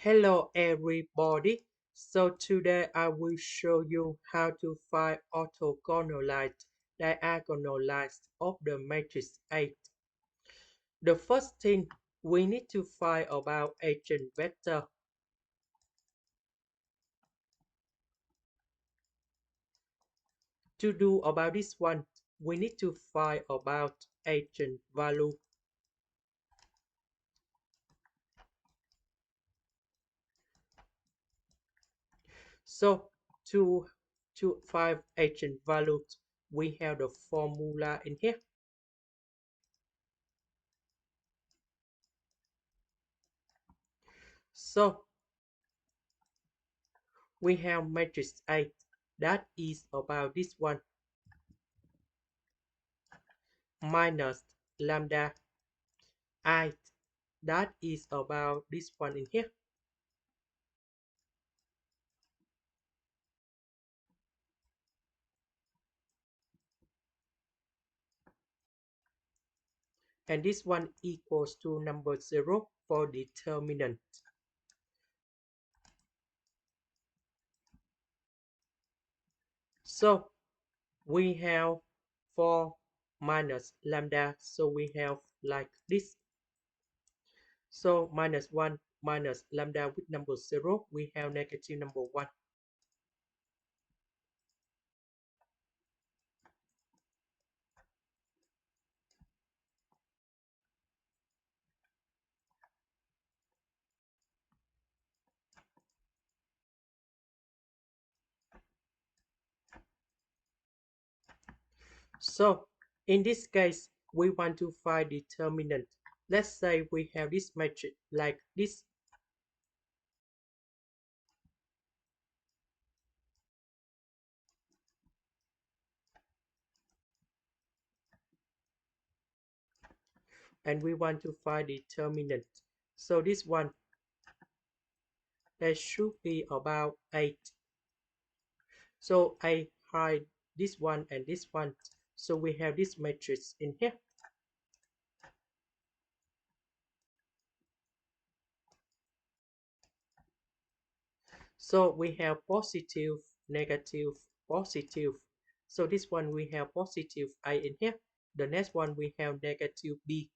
Hello everybody. So today I will show you how to find orthogonalized diagonalized of the matrix 8. The first thing we need to find about eigenvector. To do about this one, we need to find about eigenvalue. So to find eigenvalues, we have the formula in here. So we have matrix 8 that is about this one minus lambda I that is about this one in here. And this one equals to number 0 for determinant. So we have 4 minus lambda, so we have like this. So minus 1 minus lambda with number 0, we have negative number 1. So in this case, we want to find determinant. Let's say we have this matrix like this. And we want to find determinant. So this one, there should be about 8. So I hide this one and this one. So we have this matrix in here. So we have positive, negative, positive. So this one we have positive I in here. The next one we have negative B.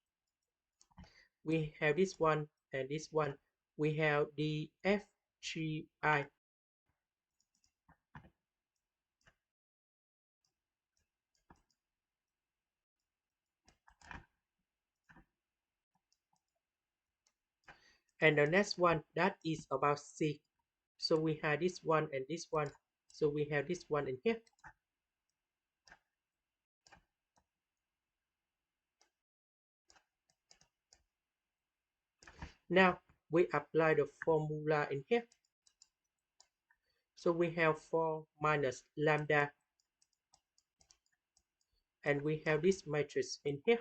We have this one and this one. We have the FGI. And the next one that is about C. So we have this one and this one. So we have this one in here. Now we apply the formula in here. So we have 4 minus lambda. And we have this matrix in here.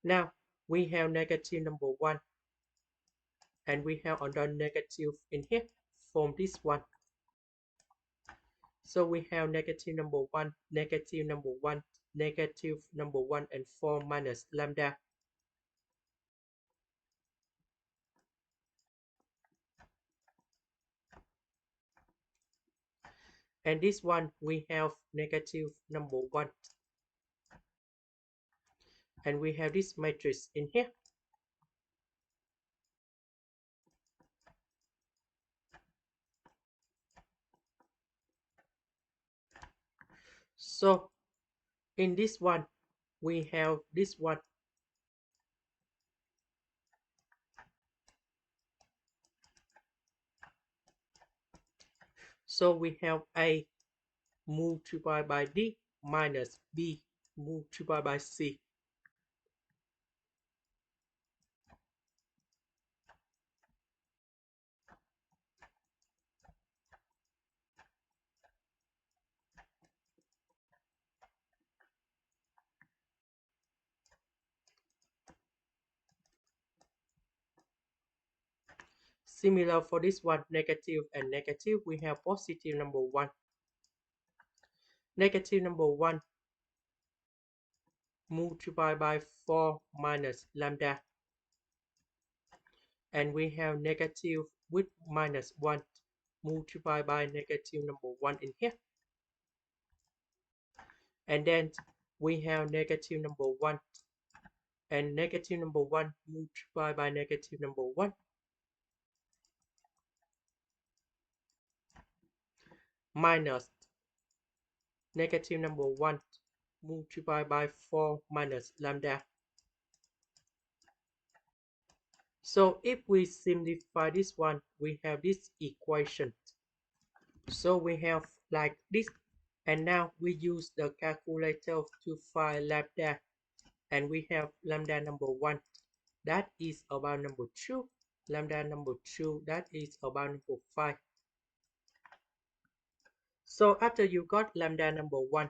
Now we have negative number 1. And we have another negative in here from this one. So we have negative number 1, negative number 1, negative number 1, and 4 minus lambda. And this one we have negative number 1. And we have this matrix in here. So in this one, we have this one. So we have A multiplied by D minus B multiplied by C. Similar for this one, negative and negative, we have positive number 1. Negative number 1 multiplied by 4 minus lambda. And we have negative with minus 1 multiplied by negative number 1 in here. And then we have negative number 1 and negative number 1 multiplied by negative number 1 minus negative number 1 multiplied by 4 minus lambda. So if we simplify this one, we have this equation. So we have like this, and now we use the calculator to find lambda, and we have lambda number 1 that is about number 2, lambda number 2 that is about number 5. So after you got lambda number 1,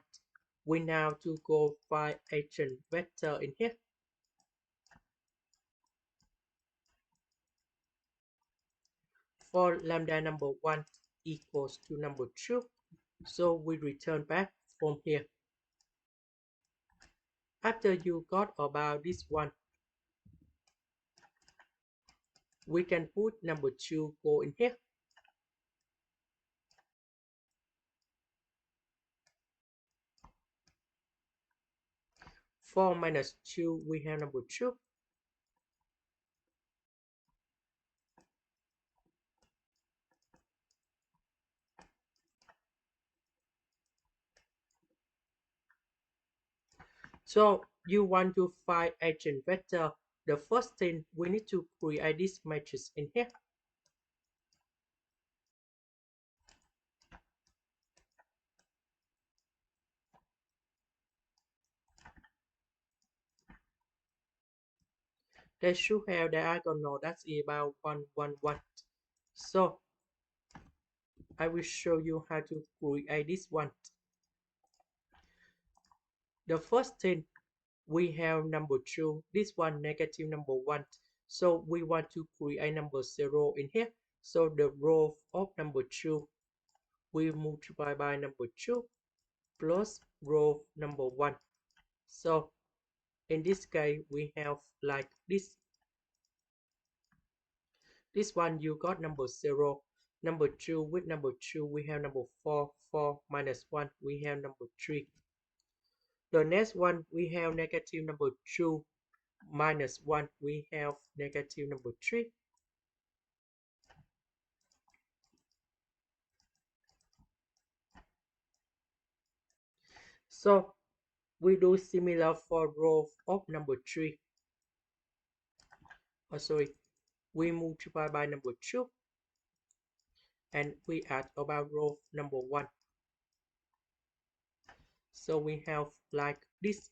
we now to go find eigenvector in here. For lambda number 1 equals to number 2, so we return back from here. After you got about this one, we can put number 2 go in here. For minus 2, we have number 2. So you want to find eigenvector. The first thing, we need to create this matrix in here. They should have diagonal that's about 1, 1, 1. So I will show you how to create this one. The first thing, we have number 2, this one negative number 1. So we want to create number 0 in here. So the row of number 2, we multiply by number 2 plus row number 1. So in this case, we have like this. This one you got number 0. Number 2 with number 2, we have number 4. 4 minus 1, we have number 3. The next one, we have negative number 2 minus 1, we have negative number 3. So we do similar for row of number 3. Oh, sorry, we multiply by number 2 and we add about row number 1. So we have like this.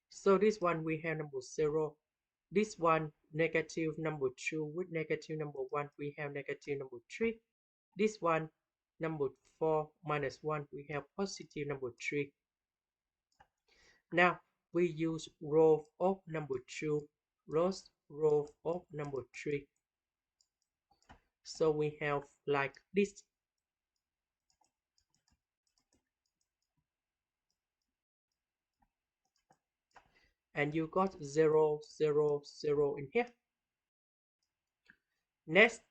So this one we have number 0. This one negative number 2 with negative number 1, we have negative number 3. This one number 4 minus 1, we have positive number 3. Now we use row of number 2 plus row of number 3. So we have like this. And you got 0, 0, 0 in here. Next,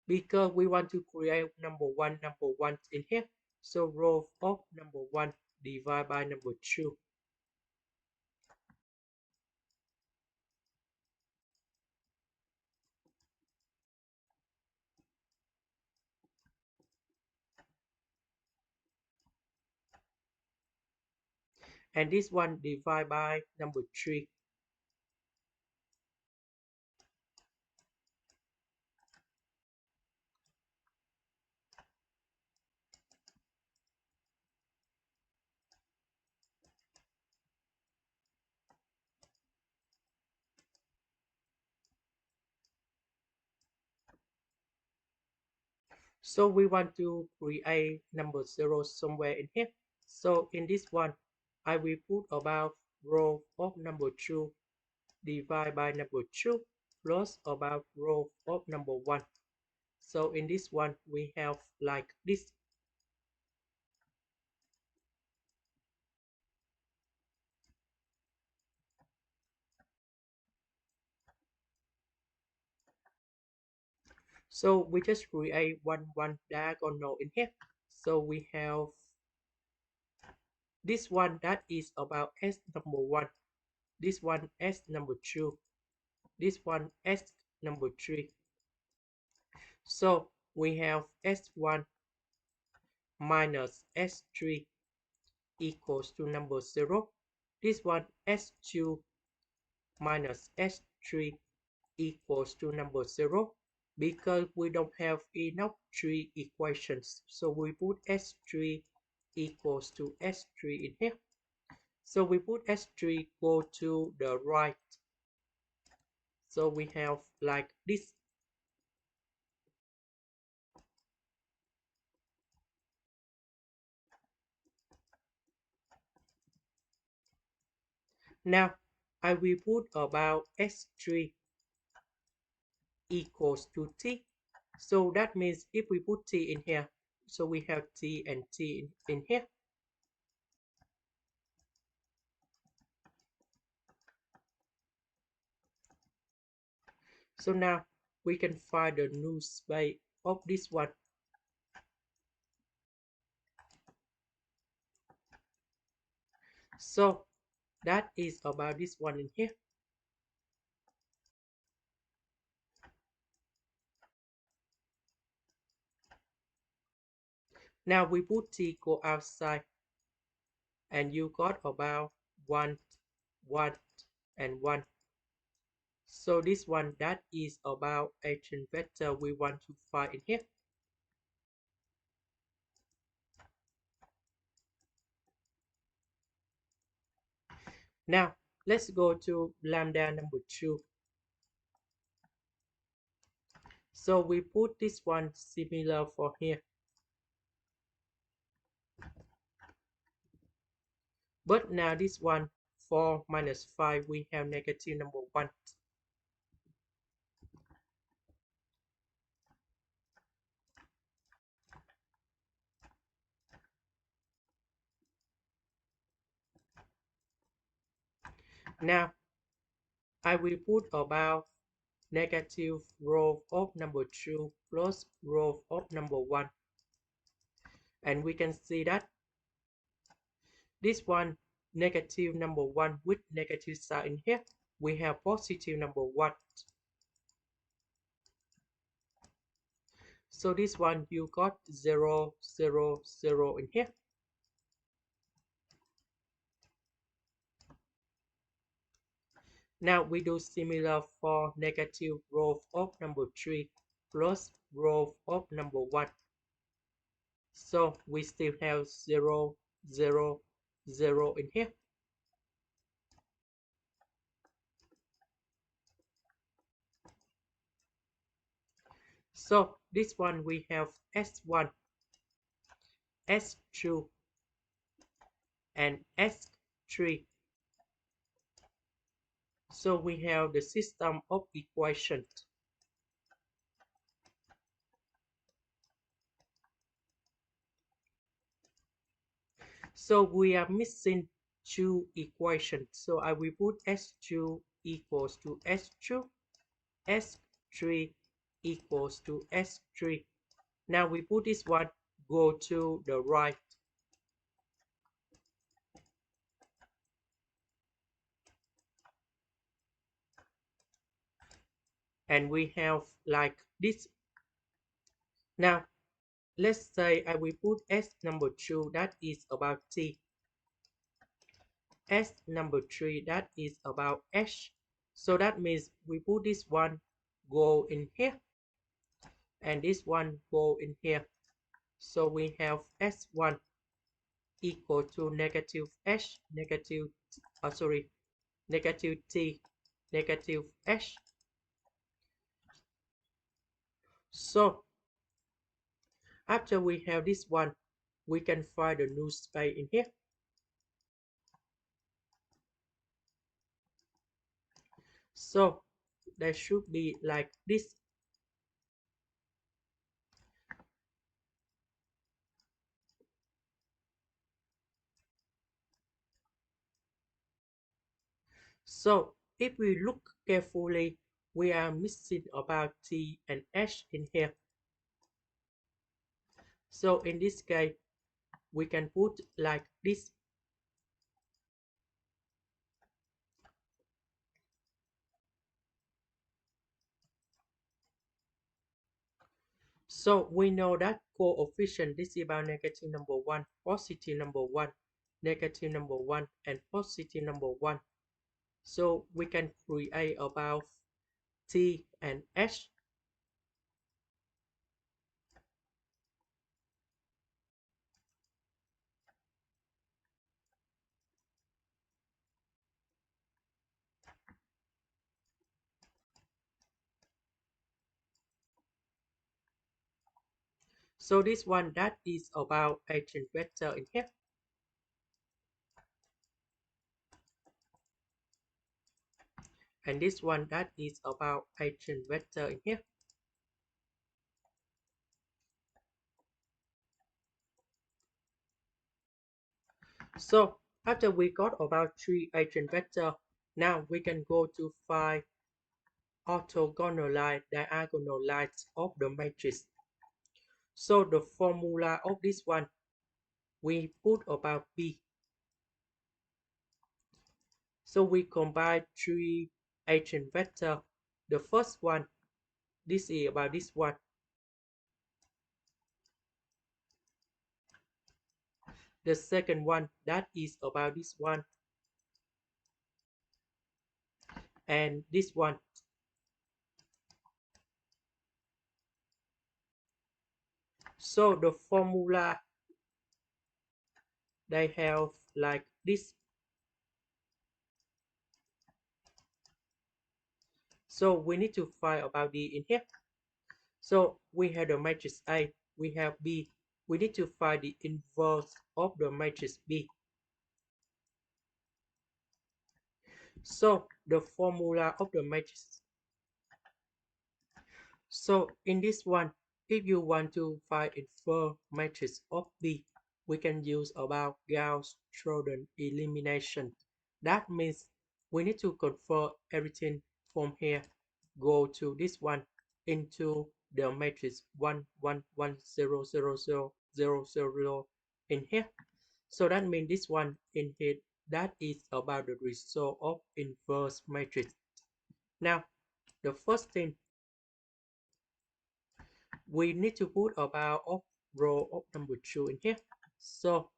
because we want to create number 1 in here, so row of number 1 divided by number 2. And this one divided by number 3. So we want to create number 0 somewhere in here. So in this one, I will put about row of number 2 divided by number 2. plus about row of number 1. So in this one we have like this. So we just create one diagonal in here. So we have this one that is about s number 1, this one s number 2, this one s number 3. So we have s1 minus s3 equals to number 0. This one s2 minus s3 equals to number 0. Because we don't have enough 3 equations, so we put s3 equals to s3 in here. So we put s3 go to the right. So we have like this. Now I will put about s3 equals to t. So that means if we put t in here, so we have t and t in here. So now we can find the null space of this one. So that is about this one in here. Now we put t go outside, and you got about 1, 1, and 1. So this one that is about eigenvector we want to find in here. Now let's go to lambda number 2. So we put this one similar for here. But now this one 4 minus 5 we have negative number 1. Now I will put about negative row of number 2 plus row of number 1. And we can see that this one negative number 1 with negative sign in here. We have positive number 1. So this one you got 0, 0, 0 in here. Now we do similar for negative row of number 3 plus row of number 1. So we still have 0, 0, 0 in here. So this one we have S1, S2, and S3. So we have the system of equations. So we are missing 2 equations. So I will put S2 equals to S2, S3 equals to S3. Now we put this one go to the right. And we have like this. Now let's say I will put S number 2 that is about T. S number 3 that is about H. So that means we put this one go in here and this one go in here. So we have S1 equal to negative H, negative T, negative H. So after we have this one, we can find the null space in here. So that should be like this. So if we look carefully, we are missing about T and H in here. So in this case, we can put like this. So we know that coefficient this is about negative number 1, positive number 1, negative number 1, and positive number 1. So we can create about T and H. So this one that is about eigenvector in here. And this one that is about eigenvector in here. So after we got about 3 eigenvector, now we can go to find orthogonally diagonal lines of the matrix. So the formula of this one, we put about B. So we combine 3 eigenvector. The first one, this is about this one. The second one, that is about this one. And this one. So the formula, they have like this. So we need to find about D in here. So we have the matrix A, we have B. We need to find the inverse of the matrix B. So the formula of the matrix. So in this one, if you want to find inverse matrix of B, we can use about Gauss-Jordan elimination. That means we need to convert everything from here, go to this one into the matrix 1 1 1 0 0 0 0 0 in here. So that means this one in here, that is about the result of inverse matrix. Now the first thing, we need to put about of row of number 2 in here. So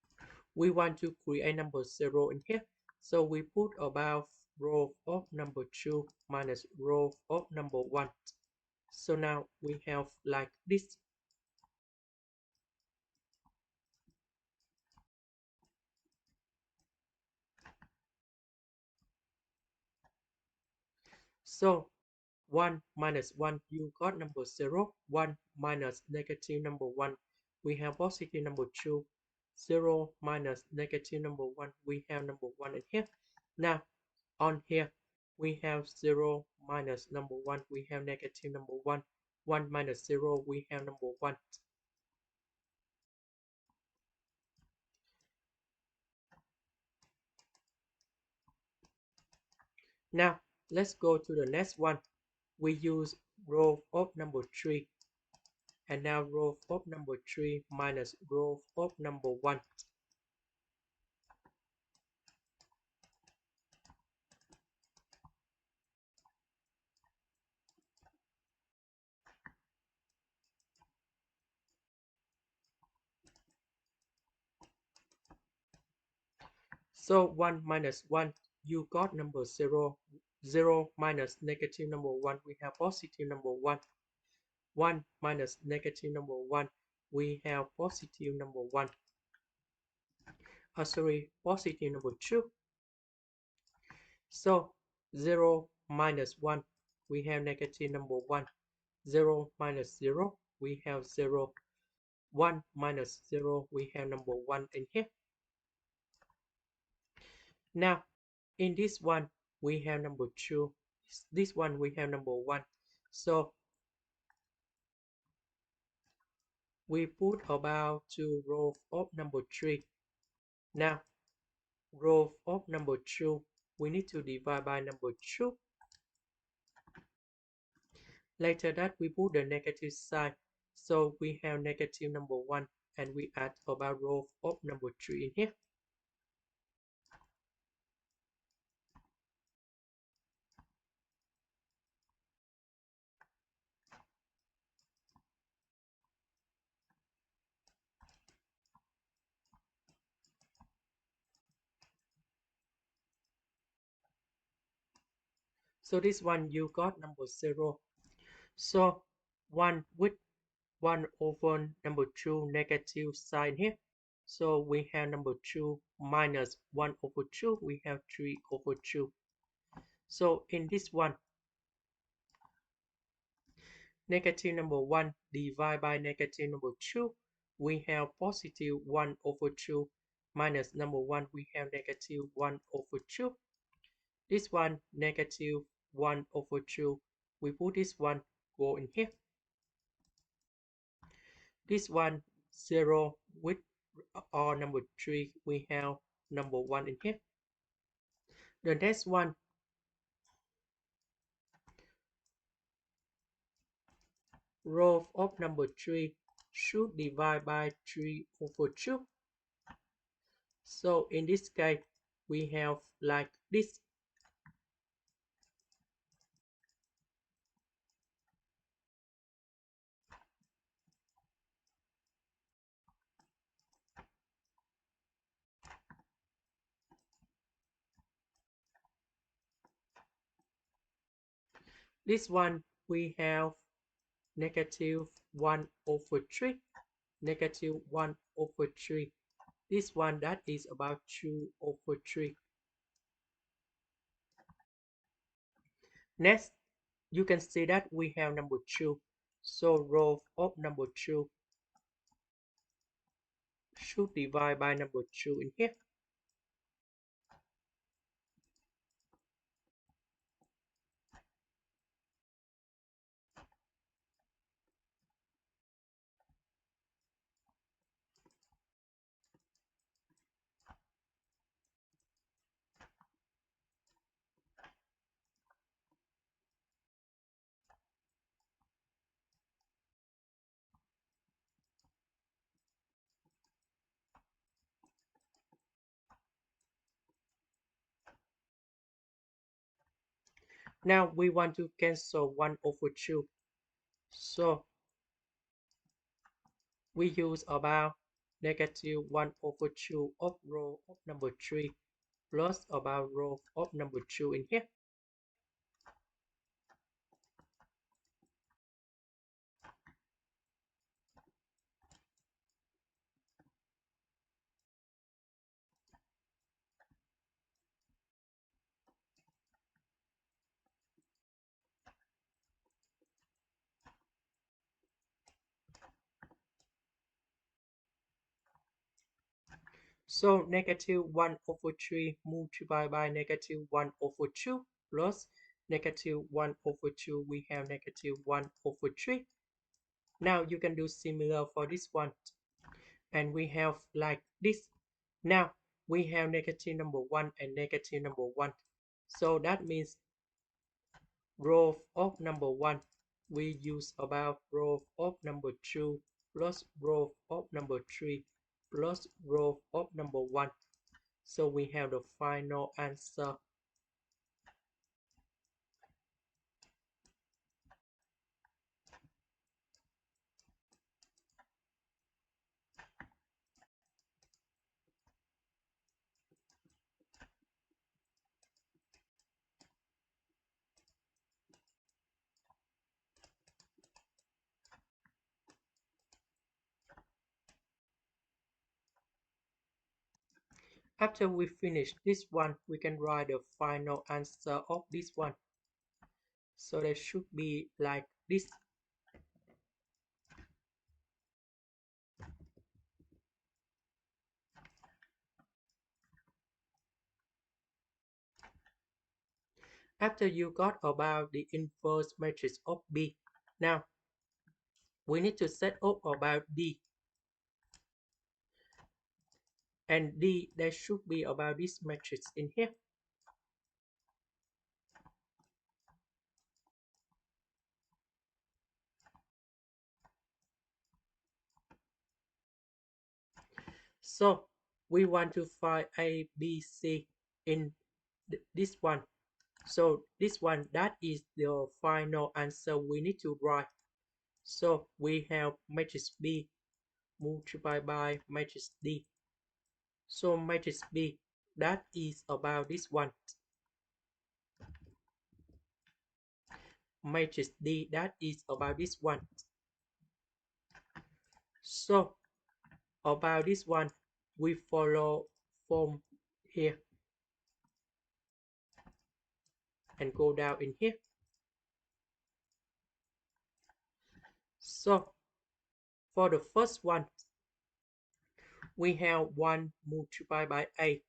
we want to create number 0 in here. So we put about row of number 2 minus row of number 1. So now we have like this. So 1 minus 1, you got number 0. 1 minus negative number 1, we have positive number 2. 0 minus negative number 1, we have number 1 in here. Now on here, we have 0 minus number 1, we have negative number 1. 1 minus 0, we have number 1. Now, let's go to the next one. We use row of number 3. And now row of number 3 minus row of number 1. So 1 minus 1, you got number 0. 0 minus negative number 1, we have positive number 1. 1 minus negative number 1, we have positive number 1. Sorry, positive number 2. So 0 minus 1, we have negative number 1. 0 minus 0, we have 0. 1 minus 0, we have number 1 in here. Now, in this one, we have number 2. this one we have number 1. So we put about to row of number 3. Now row of number 2 we need to divide by number 2. Later that we put the negative sign. So we have negative number 1 and we add about row of number 3 in here. So this one you got number 0. So 1 with 1 over number 2 negative sign here. So we have number 2 minus 1 over 2. We have 3 over 2. So in this one, negative number 1 divided by negative number 2. We have positive 1 over 2 minus number 1. We have negative 1 over 2. This one negative 1 over 2. We put this one go in here. This one 0 with or number 3 we have number 1 in here. The next one row of number 3 should divide by 3 over 2. So in this case we have like this. This one we have negative 1 over 3, negative 1 over 3. This one that is about 2 over 3. Next, you can see that we have number 2. So row of number 2 should divide by number 2 in here. Now we want to cancel 1 over 2. So we use about negative 1 over 2 of row of number 3 plus about row of number 2 in here. So negative 1 over 3 multiplied by negative 1 over 2 plus negative 1 over 2, we have negative 1 over 3. Now you can do similar for this one. And we have like this. Now we have negative number 1 and negative number 1. So that means row of number 1, we use about row of number 2 plus row of number 3 plus row of number 1. So we have the final answer. After we finish this one, we can write the final answer of this one. So that should be like this. After you got about the inverse matrix of B, now we need to set up about D. And D, there should be about this matrix in here. So we want to find A, B, C in this one. So this one, that is the final answer we need to write. So we have matrix B multiplied by matrix D. So matrix B, that is about this one. Matrix D, that is about this one. So about this one, we follow from here and go down in here. So for the first one, we have 1 multiplied by A.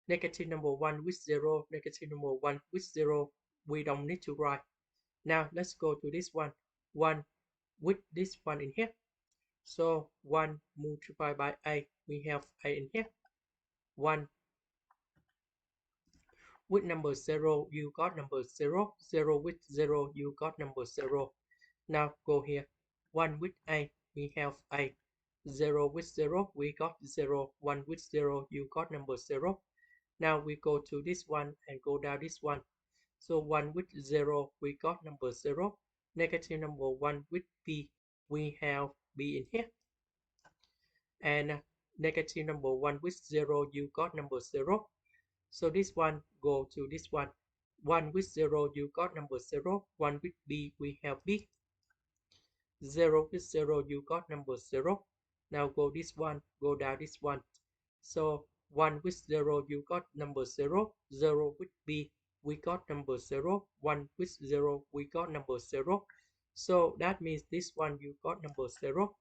Negative number 1 with 0, negative number 1 with 0. We don't need to write. Now let's go to this one. 1 with this one in here. So 1 multiplied by A. We have A in here. 1 with number 0, you got number 0. 0 with 0, you got number 0. Now go here. 1 with A, we have A. 0 with 0, we got 0. 1 with 0, you got number 0. Now we go to this one and go down this one. So 1 with 0, we got number 0. Negative number 1 with B, we have B in here. And negative number 1 with 0, you got number 0. So this one go to this one. 1 with 0, you got number 0. 1 with B, we have B. 0 with 0, you got number 0. Now go this one, go down this one. So 1 with 0, you got number 0. 0 with B, we got number 0. 1 with 0, we got number 0. So that means this one you got number 0.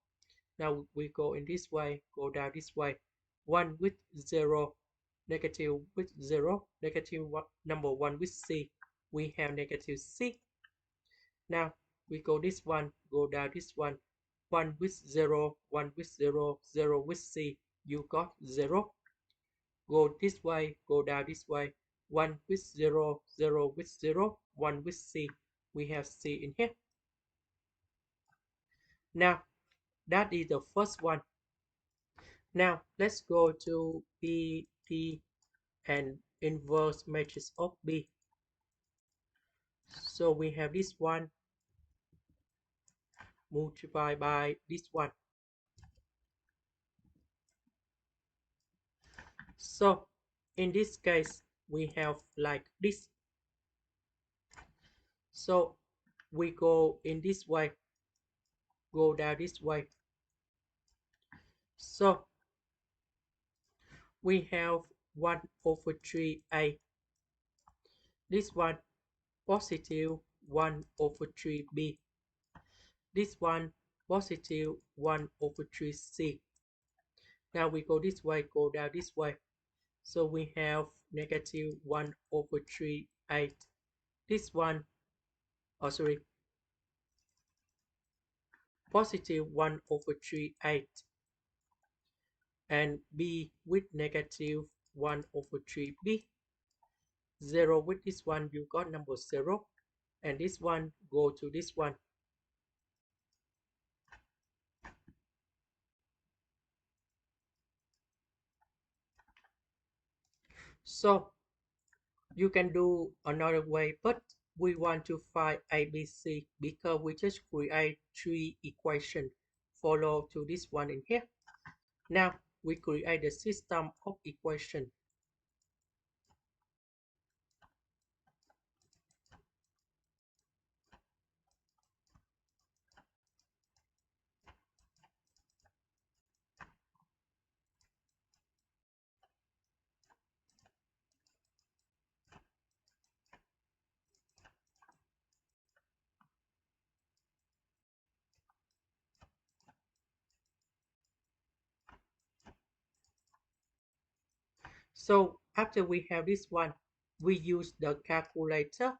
Now we go in this way, go down this way. 1 with 0, negative with 0, negative one, number 1 with C, we have negative C. Now we go this one, go down this one. 1 with 0, 1 with 0, 0 with C, you got 0. Go this way, go down this way. 1 with 0, 0 with 0, 1 with C, we have C in here. Now that is the first one. Now let's go to B, D, and inverse matrix of B. So we have this one multiplied by this one. So in this case, we have like this. So we go in this way, go down this way. So we have 1 over 3a. This one positive 1 over 3b. This one positive 1 over 3c. Now we go this way, go down this way. So we have negative 1 over 3a. This one, oh sorry, positive 1 over 3a. And b with negative 1 over 3b. 0 with this one, you got number 0. And this one go to this one. So you can do another way, but we want to find ABC because we just create 3 equations follow to this one in here. Now we create the system of equation. So after we have this one, we use the calculator.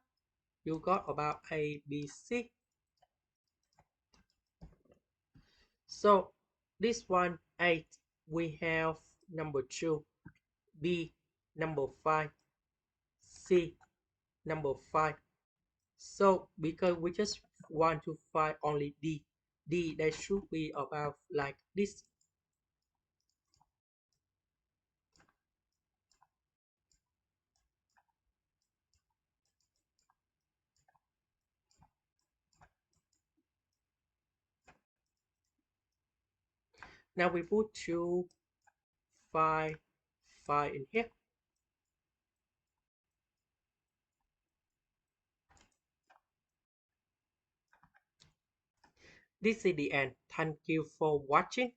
You got about A, B, C. So this one 8, we have number 2, B number 5, C number 5. So because we just want to find only D that should be about like this. Now we put 2, 5, 5 in here. This is the end. Thank you for watching.